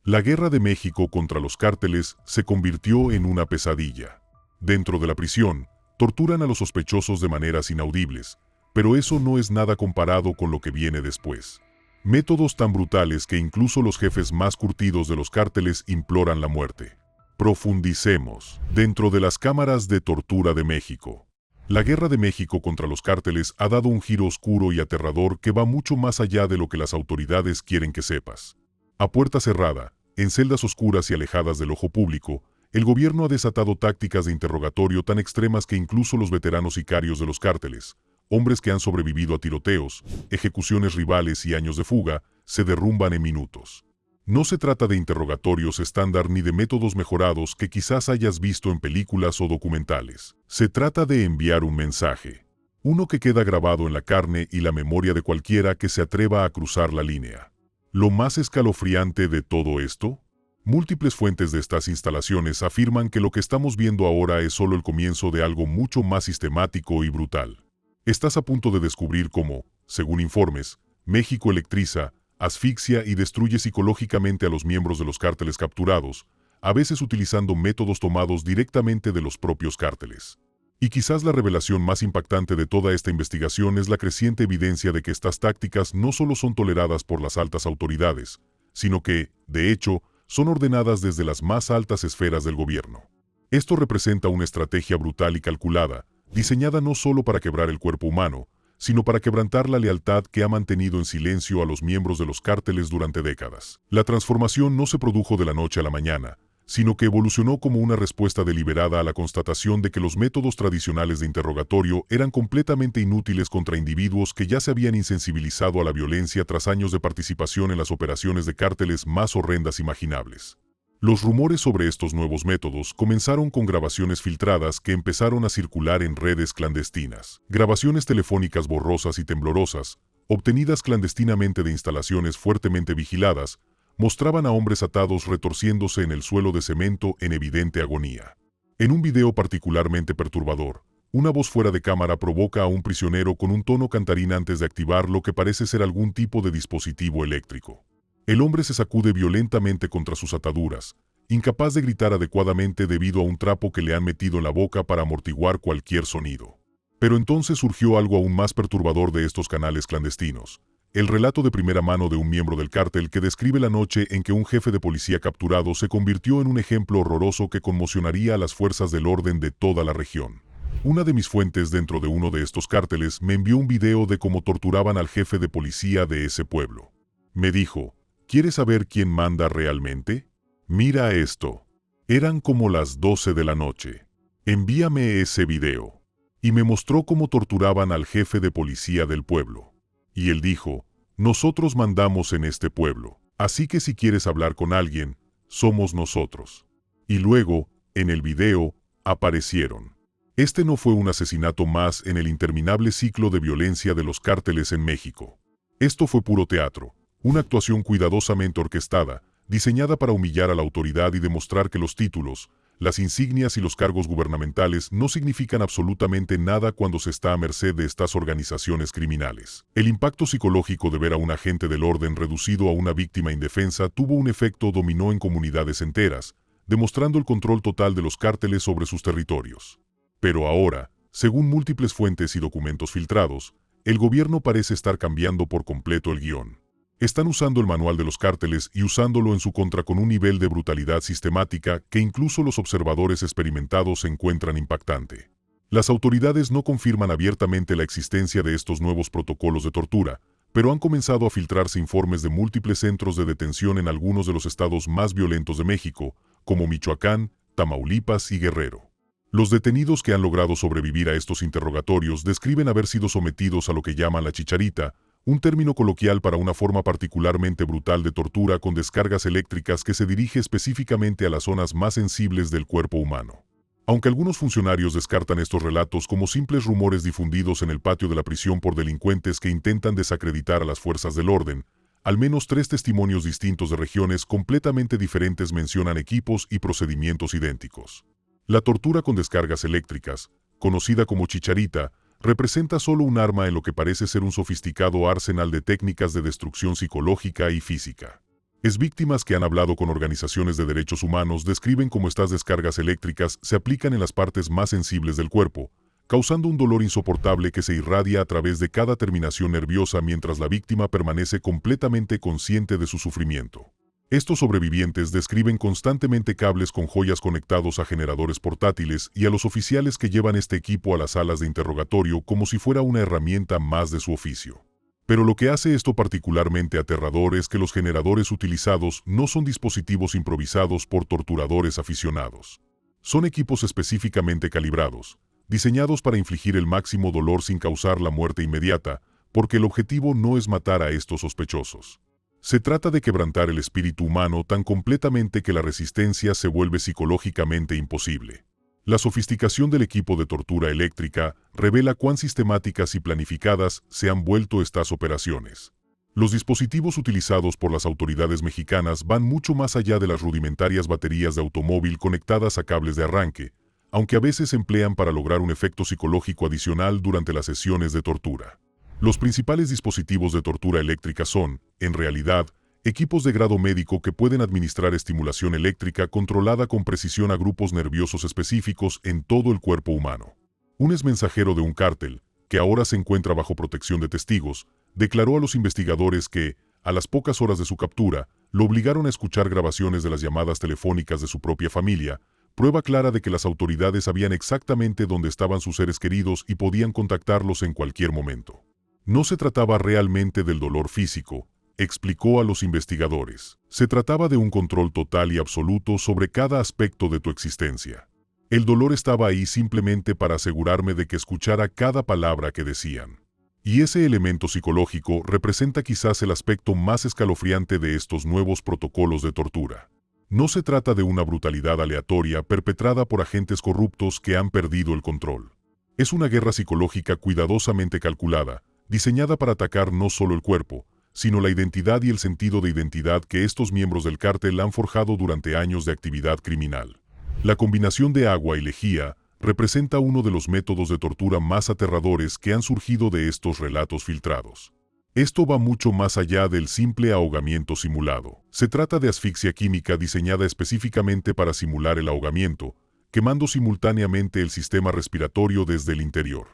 La guerra de México contra los cárteles se convirtió en una pesadilla. Dentro de la prisión, torturan a los sospechosos de maneras inaudibles, pero eso no es nada comparado con lo que viene después. Métodos tan brutales que incluso los jefes más curtidos de los cárteles imploran la muerte. Profundicemos. Dentro de las cámaras de tortura de México. La guerra de México contra los cárteles ha dado un giro oscuro y aterrador que va mucho más allá de lo que las autoridades quieren que sepas. A puerta cerrada, en celdas oscuras y alejadas del ojo público, el gobierno ha desatado tácticas de interrogatorio tan extremas que incluso los veteranos sicarios de los cárteles, hombres que han sobrevivido a tiroteos, ejecuciones rivales y años de fuga, se derrumban en minutos. No se trata de interrogatorios estándar ni de métodos mejorados que quizás hayas visto en películas o documentales. Se trata de enviar un mensaje. Uno que queda grabado en la carne y la memoria de cualquiera que se atreva a cruzar la línea. Lo más escalofriante de todo esto, múltiples fuentes de estas instalaciones afirman que lo que estamos viendo ahora es solo el comienzo de algo mucho más sistemático y brutal. Estás a punto de descubrir cómo, según informes, México electriza, asfixia y destruye psicológicamente a los miembros de los cárteles capturados, a veces utilizando métodos tomados directamente de los propios cárteles. Y quizás la revelación más impactante de toda esta investigación es la creciente evidencia de que estas tácticas no solo son toleradas por las altas autoridades, sino que, de hecho, son ordenadas desde las más altas esferas del gobierno. Esto representa una estrategia brutal y calculada, diseñada no solo para quebrar el cuerpo humano, sino para quebrantar la lealtad que ha mantenido en silencio a los miembros de los cárteles durante décadas. La transformación no se produjo de la noche a la mañana, sino que evolucionó como una respuesta deliberada a la constatación de que los métodos tradicionales de interrogatorio eran completamente inútiles contra individuos que ya se habían insensibilizado a la violencia tras años de participación en las operaciones de cárteles más horrendas imaginables. Los rumores sobre estos nuevos métodos comenzaron con grabaciones filtradas que empezaron a circular en redes clandestinas. Grabaciones telefónicas borrosas y temblorosas, obtenidas clandestinamente de instalaciones fuertemente vigiladas, mostraban a hombres atados retorciéndose en el suelo de cemento en evidente agonía. En un video particularmente perturbador, una voz fuera de cámara provoca a un prisionero con un tono cantarín antes de activar lo que parece ser algún tipo de dispositivo eléctrico. El hombre se sacude violentamente contra sus ataduras, incapaz de gritar adecuadamente debido a un trapo que le han metido en la boca para amortiguar cualquier sonido. Pero entonces surgió algo aún más perturbador de estos canales clandestinos. El relato de primera mano de un miembro del cártel que describe la noche en que un jefe de policía capturado se convirtió en un ejemplo horroroso que conmocionaría a las fuerzas del orden de toda la región. Una de mis fuentes dentro de uno de estos cárteles me envió un video de cómo torturaban al jefe de policía de ese pueblo. Me dijo: ¿quieres saber quién manda realmente? Mira esto. Eran como las 12 de la noche. Envíame ese video. Y me mostró cómo torturaban al jefe de policía del pueblo. Y él dijo: nosotros mandamos en este pueblo, así que si quieres hablar con alguien, somos nosotros. Y luego, en el video, aparecieron. Este no fue un asesinato más en el interminable ciclo de violencia de los cárteles en México. Esto fue puro teatro. Una actuación cuidadosamente orquestada, diseñada para humillar a la autoridad y demostrar que los títulos, las insignias y los cargos gubernamentales no significan absolutamente nada cuando se está a merced de estas organizaciones criminales. El impacto psicológico de ver a un agente del orden reducido a una víctima indefensa tuvo un efecto dominó en comunidades enteras, demostrando el control total de los cárteles sobre sus territorios. Pero ahora, según múltiples fuentes y documentos filtrados, el gobierno parece estar cambiando por completo el guión. Están usando el manual de los cárteles y usándolo en su contra con un nivel de brutalidad sistemática que incluso los observadores experimentados encuentran impactante. Las autoridades no confirman abiertamente la existencia de estos nuevos protocolos de tortura, pero han comenzado a filtrarse informes de múltiples centros de detención en algunos de los estados más violentos de México, como Michoacán, Tamaulipas y Guerrero. Los detenidos que han logrado sobrevivir a estos interrogatorios describen haber sido sometidos a lo que llaman la chicharita, un término coloquial para una forma particularmente brutal de tortura con descargas eléctricas que se dirige específicamente a las zonas más sensibles del cuerpo humano. Aunque algunos funcionarios descartan estos relatos como simples rumores difundidos en el patio de la prisión por delincuentes que intentan desacreditar a las fuerzas del orden, al menos 3 testimonios distintos de regiones completamente diferentes mencionan equipos y procedimientos idénticos. La tortura con descargas eléctricas, conocida como chicharita, representa solo un arma en lo que parece ser un sofisticado arsenal de técnicas de destrucción psicológica y física. Es víctimas que han hablado con organizaciones de derechos humanos describen cómo estas descargas eléctricas se aplican en las partes más sensibles del cuerpo, causando un dolor insoportable que se irradia a través de cada terminación nerviosa mientras la víctima permanece completamente consciente de su sufrimiento. Estos sobrevivientes describen constantemente cables con joyas conectados a generadores portátiles y a los oficiales que llevan este equipo a las salas de interrogatorio como si fuera una herramienta más de su oficio. Pero lo que hace esto particularmente aterrador es que los generadores utilizados no son dispositivos improvisados por torturadores aficionados. Son equipos específicamente calibrados, diseñados para infligir el máximo dolor sin causar la muerte inmediata, porque el objetivo no es matar a estos sospechosos. Se trata de quebrantar el espíritu humano tan completamente que la resistencia se vuelve psicológicamente imposible. La sofisticación del equipo de tortura eléctrica revela cuán sistemáticas y planificadas se han vuelto estas operaciones. Los dispositivos utilizados por las autoridades mexicanas van mucho más allá de las rudimentarias baterías de automóvil conectadas a cables de arranque, aunque a veces se emplean para lograr un efecto psicológico adicional durante las sesiones de tortura. Los principales dispositivos de tortura eléctrica son, en realidad, equipos de grado médico que pueden administrar estimulación eléctrica controlada con precisión a grupos nerviosos específicos en todo el cuerpo humano. Un exmensajero de un cártel, que ahora se encuentra bajo protección de testigos, declaró a los investigadores que, a las pocas horas de su captura, lo obligaron a escuchar grabaciones de las llamadas telefónicas de su propia familia, prueba clara de que las autoridades sabían exactamente dónde estaban sus seres queridos y podían contactarlos en cualquier momento. No se trataba realmente del dolor físico, explicó a los investigadores. Se trataba de un control total y absoluto sobre cada aspecto de tu existencia. El dolor estaba ahí simplemente para asegurarme de que escuchara cada palabra que decían. Y ese elemento psicológico representa quizás el aspecto más escalofriante de estos nuevos protocolos de tortura. No se trata de una brutalidad aleatoria perpetrada por agentes corruptos que han perdido el control. Es una guerra psicológica cuidadosamente calculada, diseñada para atacar no solo el cuerpo, sino la identidad y el sentido de identidad que estos miembros del cártel han forjado durante años de actividad criminal. La combinación de agua y lejía representa uno de los métodos de tortura más aterradores que han surgido de estos relatos filtrados. Esto va mucho más allá del simple ahogamiento simulado. Se trata de asfixia química diseñada específicamente para simular el ahogamiento, quemando simultáneamente el sistema respiratorio desde el interior.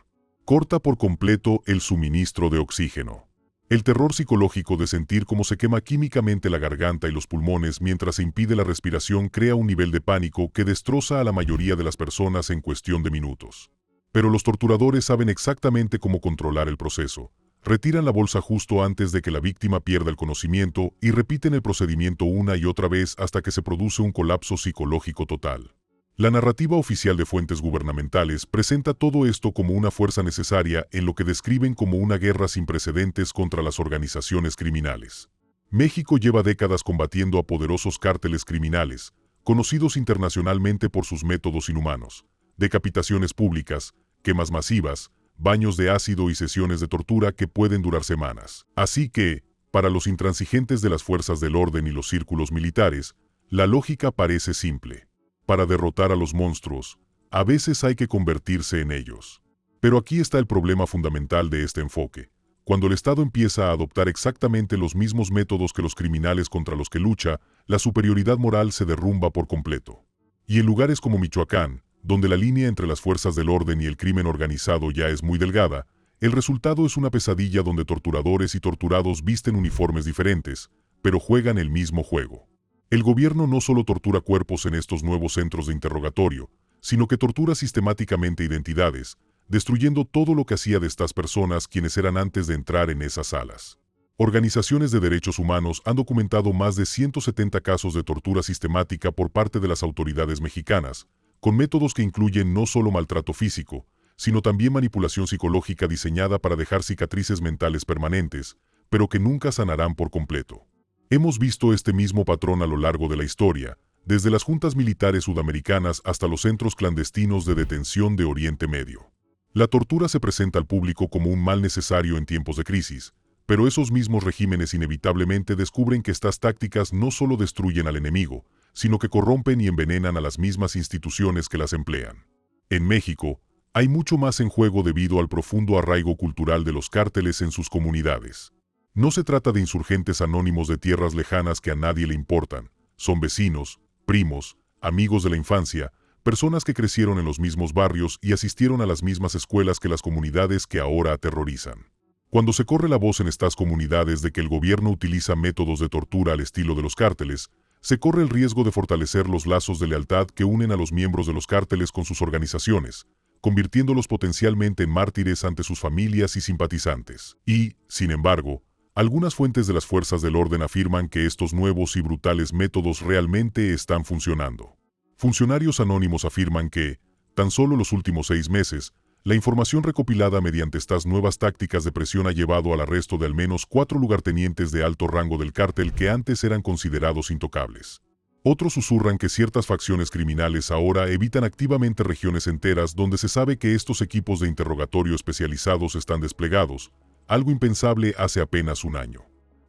Corta por completo el suministro de oxígeno. El terror psicológico de sentir cómo se quema químicamente la garganta y los pulmones mientras se impide la respiración crea un nivel de pánico que destroza a la mayoría de las personas en cuestión de minutos. Pero los torturadores saben exactamente cómo controlar el proceso. Retiran la bolsa justo antes de que la víctima pierda el conocimiento y repiten el procedimiento una y otra vez hasta que se produce un colapso psicológico total. La narrativa oficial de fuentes gubernamentales presenta todo esto como una fuerza necesaria en lo que describen como una guerra sin precedentes contra las organizaciones criminales. México lleva décadas combatiendo a poderosos cárteles criminales, conocidos internacionalmente por sus métodos inhumanos, decapitaciones públicas, quemas masivas, baños de ácido y sesiones de tortura que pueden durar semanas. Así que, para los intransigentes de las fuerzas del orden y los círculos militares, la lógica parece simple. Para derrotar a los monstruos, a veces hay que convertirse en ellos. Pero aquí está el problema fundamental de este enfoque. Cuando el Estado empieza a adoptar exactamente los mismos métodos que los criminales contra los que lucha, la superioridad moral se derrumba por completo. Y en lugares como Michoacán, donde la línea entre las fuerzas del orden y el crimen organizado ya es muy delgada, el resultado es una pesadilla donde torturadores y torturados visten uniformes diferentes, pero juegan el mismo juego. El gobierno no solo tortura cuerpos en estos nuevos centros de interrogatorio, sino que tortura sistemáticamente identidades, destruyendo todo lo que hacía de estas personas quienes eran antes de entrar en esas salas. Organizaciones de derechos humanos han documentado más de 170 casos de tortura sistemática por parte de las autoridades mexicanas, con métodos que incluyen no solo maltrato físico, sino también manipulación psicológica diseñada para dejar cicatrices mentales permanentes, pero que nunca sanarán por completo. Hemos visto este mismo patrón a lo largo de la historia, desde las juntas militares sudamericanas hasta los centros clandestinos de detención de Oriente Medio. La tortura se presenta al público como un mal necesario en tiempos de crisis, pero esos mismos regímenes inevitablemente descubren que estas tácticas no solo destruyen al enemigo, sino que corrompen y envenenan a las mismas instituciones que las emplean. En México, hay mucho más en juego debido al profundo arraigo cultural de los cárteles en sus comunidades. No se trata de insurgentes anónimos de tierras lejanas que a nadie le importan. Son vecinos, primos, amigos de la infancia, personas que crecieron en los mismos barrios y asistieron a las mismas escuelas que las comunidades que ahora aterrorizan. Cuando se corre la voz en estas comunidades de que el gobierno utiliza métodos de tortura al estilo de los cárteles, se corre el riesgo de fortalecer los lazos de lealtad que unen a los miembros de los cárteles con sus organizaciones, convirtiéndolos potencialmente en mártires ante sus familias y simpatizantes. Y, sin embargo, algunas fuentes de las fuerzas del orden afirman que estos nuevos y brutales métodos realmente están funcionando. Funcionarios anónimos afirman que, tan solo los últimos 6 meses, la información recopilada mediante estas nuevas tácticas de presión ha llevado al arresto de al menos 4 lugartenientes de alto rango del cártel que antes eran considerados intocables. Otros susurran que ciertas facciones criminales ahora evitan activamente regiones enteras donde se sabe que estos equipos de interrogatorio especializados están desplegados, algo impensable hace apenas un año.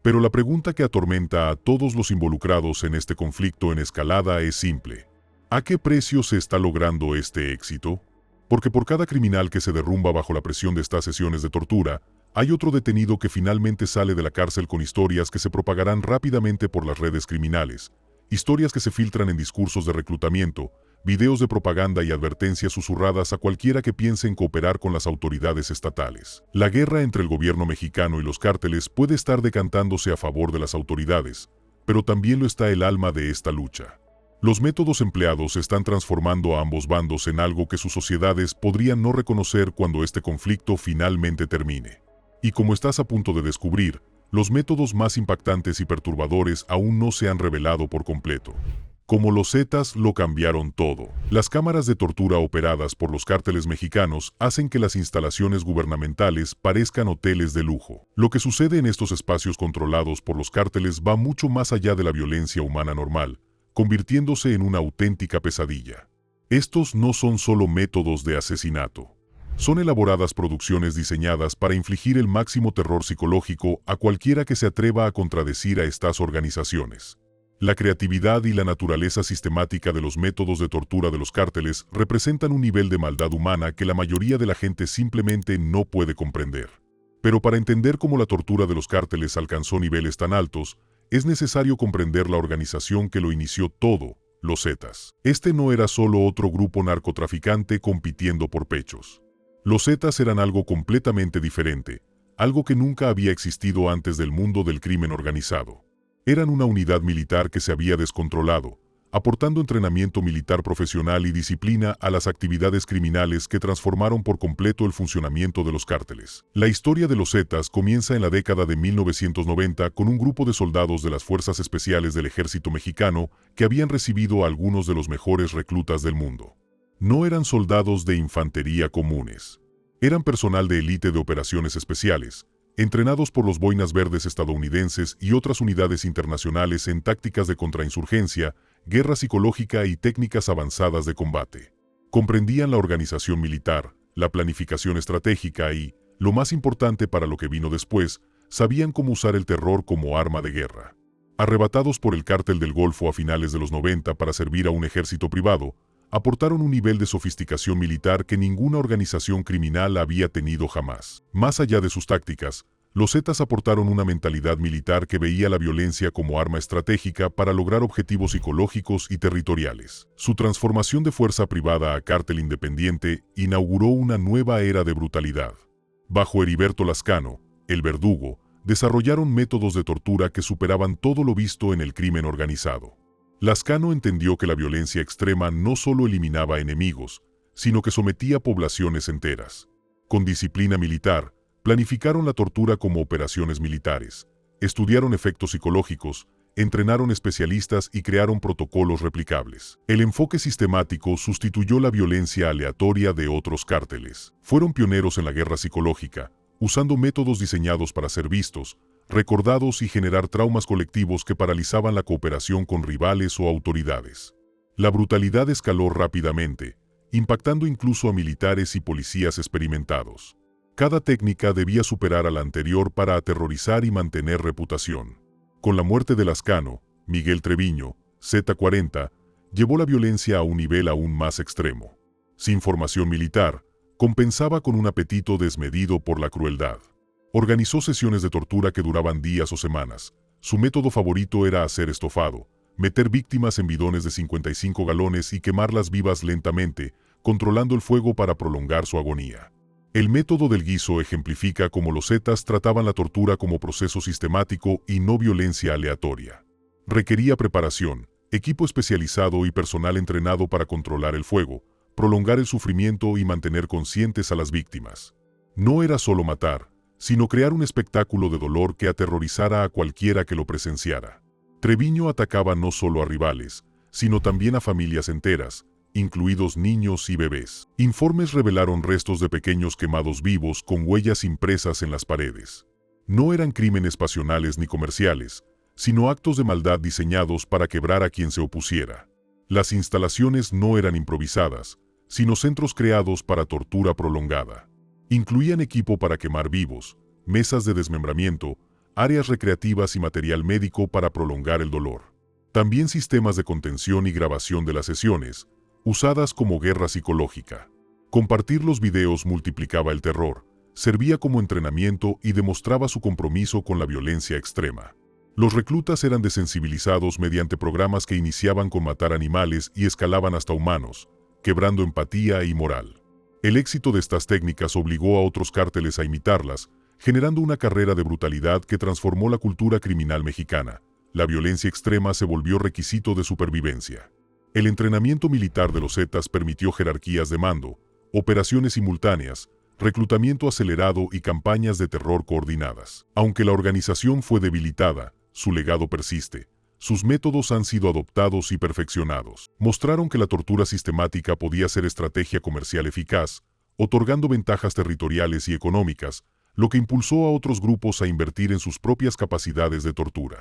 Pero la pregunta que atormenta a todos los involucrados en este conflicto en escalada es simple. ¿A qué precio se está logrando este éxito? Porque por cada criminal que se derrumba bajo la presión de estas sesiones de tortura, hay otro detenido que finalmente sale de la cárcel con historias que se propagarán rápidamente por las redes criminales, historias que se filtran en discursos de reclutamiento, videos de propaganda y advertencias susurradas a cualquiera que piense en cooperar con las autoridades estatales. La guerra entre el gobierno mexicano y los cárteles puede estar decantándose a favor de las autoridades, pero también lo está el alma de esta lucha. Los métodos empleados están transformando a ambos bandos en algo que sus sociedades podrían no reconocer cuando este conflicto finalmente termine. Y como estás a punto de descubrir, los métodos más impactantes y perturbadores aún no se han revelado por completo. Como los Zetas lo cambiaron todo. Las cámaras de tortura operadas por los cárteles mexicanos hacen que las instalaciones gubernamentales parezcan hoteles de lujo. Lo que sucede en estos espacios controlados por los cárteles va mucho más allá de la violencia humana normal, convirtiéndose en una auténtica pesadilla. Estos no son solo métodos de asesinato. Son elaboradas producciones diseñadas para infligir el máximo terror psicológico a cualquiera que se atreva a contradecir a estas organizaciones. La creatividad y la naturaleza sistemática de los métodos de tortura de los cárteles representan un nivel de maldad humana que la mayoría de la gente simplemente no puede comprender. Pero para entender cómo la tortura de los cárteles alcanzó niveles tan altos, es necesario comprender la organización que lo inició todo, los Zetas. Este no era solo otro grupo narcotraficante compitiendo por pechos. Los Zetas eran algo completamente diferente, algo que nunca había existido antes del mundo del crimen organizado. Eran una unidad militar que se había descontrolado, aportando entrenamiento militar profesional y disciplina a las actividades criminales que transformaron por completo el funcionamiento de los cárteles. La historia de los Zetas comienza en la década de 1990 con un grupo de soldados de las Fuerzas Especiales del Ejército Mexicano que habían recibido a algunos de los mejores reclutas del mundo. No eran soldados de infantería comunes. Eran personal de élite de operaciones especiales, entrenados por los Boinas Verdes estadounidenses y otras unidades internacionales en tácticas de contrainsurgencia, guerra psicológica y técnicas avanzadas de combate. Comprendían la organización militar, la planificación estratégica y, lo más importante para lo que vino después, sabían cómo usar el terror como arma de guerra. Arrebatados por el Cártel del Golfo a finales de los 90 para servir a un ejército privado, aportaron un nivel de sofisticación militar que ninguna organización criminal había tenido jamás. Más allá de sus tácticas, los Zetas aportaron una mentalidad militar que veía la violencia como arma estratégica para lograr objetivos psicológicos y territoriales. Su transformación de fuerza privada a cártel independiente inauguró una nueva era de brutalidad. Bajo Heriberto Lascano, el verdugo, desarrollaron métodos de tortura que superaban todo lo visto en el crimen organizado. Lascano entendió que la violencia extrema no solo eliminaba enemigos, sino que sometía poblaciones enteras. Con disciplina militar, planificaron la tortura como operaciones militares, estudiaron efectos psicológicos, entrenaron especialistas y crearon protocolos replicables. El enfoque sistemático sustituyó la violencia aleatoria de otros cárteles. Fueron pioneros en la guerra psicológica, usando métodos diseñados para ser vistos, recordados y generar traumas colectivos que paralizaban la cooperación con rivales o autoridades. La brutalidad escaló rápidamente, impactando incluso a militares y policías experimentados. Cada técnica debía superar a la anterior para aterrorizar y mantener reputación. Con la muerte de Lascano, Miguel Treviño, Z40, llevó la violencia a un nivel aún más extremo. Sin formación militar, compensaba con un apetito desmedido por la crueldad. Organizó sesiones de tortura que duraban días o semanas. Su método favorito era hacer estofado, meter víctimas en bidones de 55 galones y quemarlas vivas lentamente, controlando el fuego para prolongar su agonía. El método del guiso ejemplifica cómo los Zetas trataban la tortura como proceso sistemático y no violencia aleatoria. Requería preparación, equipo especializado y personal entrenado para controlar el fuego, prolongar el sufrimiento y mantener conscientes a las víctimas. No era solo matar, sino crear un espectáculo de dolor que aterrorizara a cualquiera que lo presenciara. Treviño atacaba no solo a rivales, sino también a familias enteras, incluidos niños y bebés. Informes revelaron restos de pequeños quemados vivos con huellas impresas en las paredes. No eran crímenes pasionales ni comerciales, sino actos de maldad diseñados para quebrar a quien se opusiera. Las instalaciones no eran improvisadas, sino centros creados para tortura prolongada. Incluían equipo para quemar vivos, mesas de desmembramiento, áreas recreativas y material médico para prolongar el dolor. También sistemas de contención y grabación de las sesiones, usadas como guerra psicológica. Compartir los videos multiplicaba el terror, servía como entrenamiento y demostraba su compromiso con la violencia extrema. Los reclutas eran desensibilizados mediante programas que iniciaban con matar animales y escalaban hasta humanos, quebrando empatía y moral. El éxito de estas técnicas obligó a otros cárteles a imitarlas, generando una carrera de brutalidad que transformó la cultura criminal mexicana. La violencia extrema se volvió requisito de supervivencia. El entrenamiento militar de los Zetas permitió jerarquías de mando, operaciones simultáneas, reclutamiento acelerado y campañas de terror coordinadas. Aunque la organización fue debilitada, su legado persiste. Sus métodos han sido adoptados y perfeccionados. Mostraron que la tortura sistemática podía ser estrategia comercial eficaz, otorgando ventajas territoriales y económicas, lo que impulsó a otros grupos a invertir en sus propias capacidades de tortura.